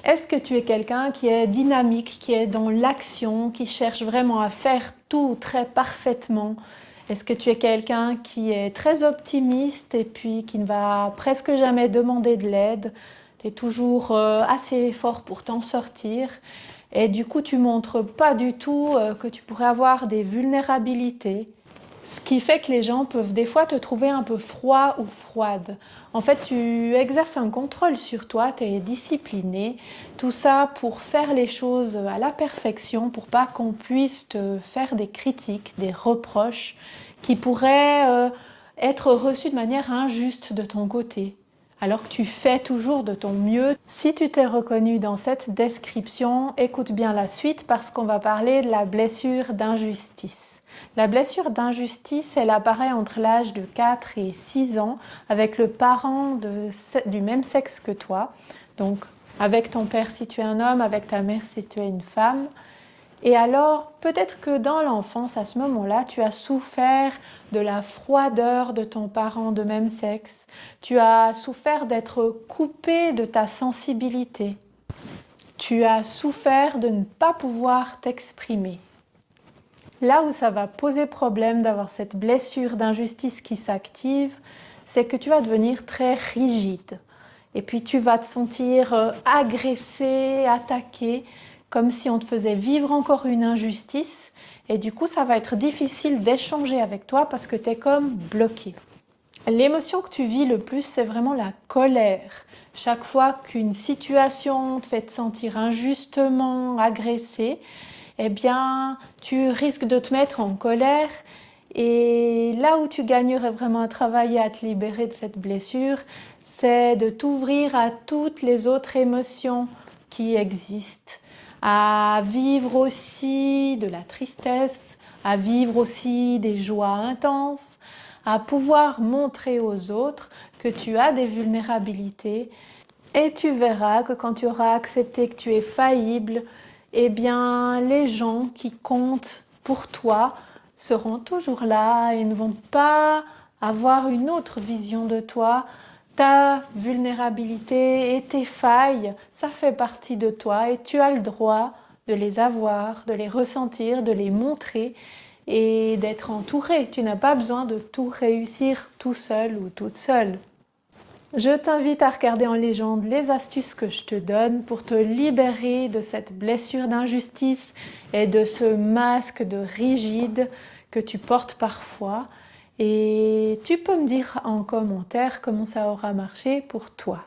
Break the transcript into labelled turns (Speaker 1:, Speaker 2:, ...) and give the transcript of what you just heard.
Speaker 1: Est-ce que tu es quelqu'un qui est dynamique, qui est dans l'action, qui cherche vraiment à faire tout très parfaitement? Est-ce que tu es quelqu'un qui est très optimiste et puis qui ne va presque jamais demander de l'aide? Tu es toujours assez fort pour t'en sortir et du coup tu montres pas du tout que tu pourrais avoir des vulnérabilités. Ce qui fait que les gens peuvent des fois te trouver un peu froid ou froide. En fait, tu exerces un contrôle sur toi, tu es discipliné. Tout ça pour faire les choses à la perfection, pour pas qu'on puisse te faire des critiques, des reproches qui pourraient être reçus de manière injuste de ton côté. Alors que tu fais toujours de ton mieux. Si tu t'es reconnu dans cette description, écoute bien la suite parce qu'on va parler de la blessure d'injustice. La blessure d'injustice, elle apparaît entre l'âge de 4 et 6 ans avec le parent du même sexe que toi. Donc avec ton père si tu es un homme, avec ta mère si tu es une femme. Et alors, peut-être que dans l'enfance, à ce moment-là, tu as souffert de la froideur de ton parent de même sexe. Tu as souffert d'être coupé de ta sensibilité. Tu as souffert de ne pas pouvoir t'exprimer. Là où ça va poser problème d'avoir cette blessure d'injustice qui s'active, c'est que tu vas devenir très rigide. Et puis tu vas te sentir agressé, attaqué, comme si on te faisait vivre encore une injustice. Et du coup, ça va être difficile d'échanger avec toi parce que tu es comme bloqué. L'émotion que tu vis le plus, c'est vraiment la colère. Chaque fois qu'une situation te fait te sentir injustement agressé, eh bien, tu risques de te mettre en colère. Et là où tu gagnerais vraiment à travailler, à te libérer de cette blessure, c'est de t'ouvrir à toutes les autres émotions qui existent, à vivre aussi de la tristesse, à vivre aussi des joies intenses, à pouvoir montrer aux autres que tu as des vulnérabilités. Et tu verras que quand tu auras accepté que tu es faillible, eh bien, les gens qui comptent pour toi seront toujours là et ne vont pas avoir une autre vision de toi. Ta vulnérabilité et tes failles, ça fait partie de toi et tu as le droit de les avoir, de les ressentir, de les montrer et d'être entouré. Tu n'as pas besoin de tout réussir tout seul ou toute seule. Je t'invite à regarder en légende les astuces que je te donne pour te libérer de cette blessure d'injustice et de ce masque de rigide que tu portes parfois. Et tu peux me dire en commentaire comment ça aura marché pour toi.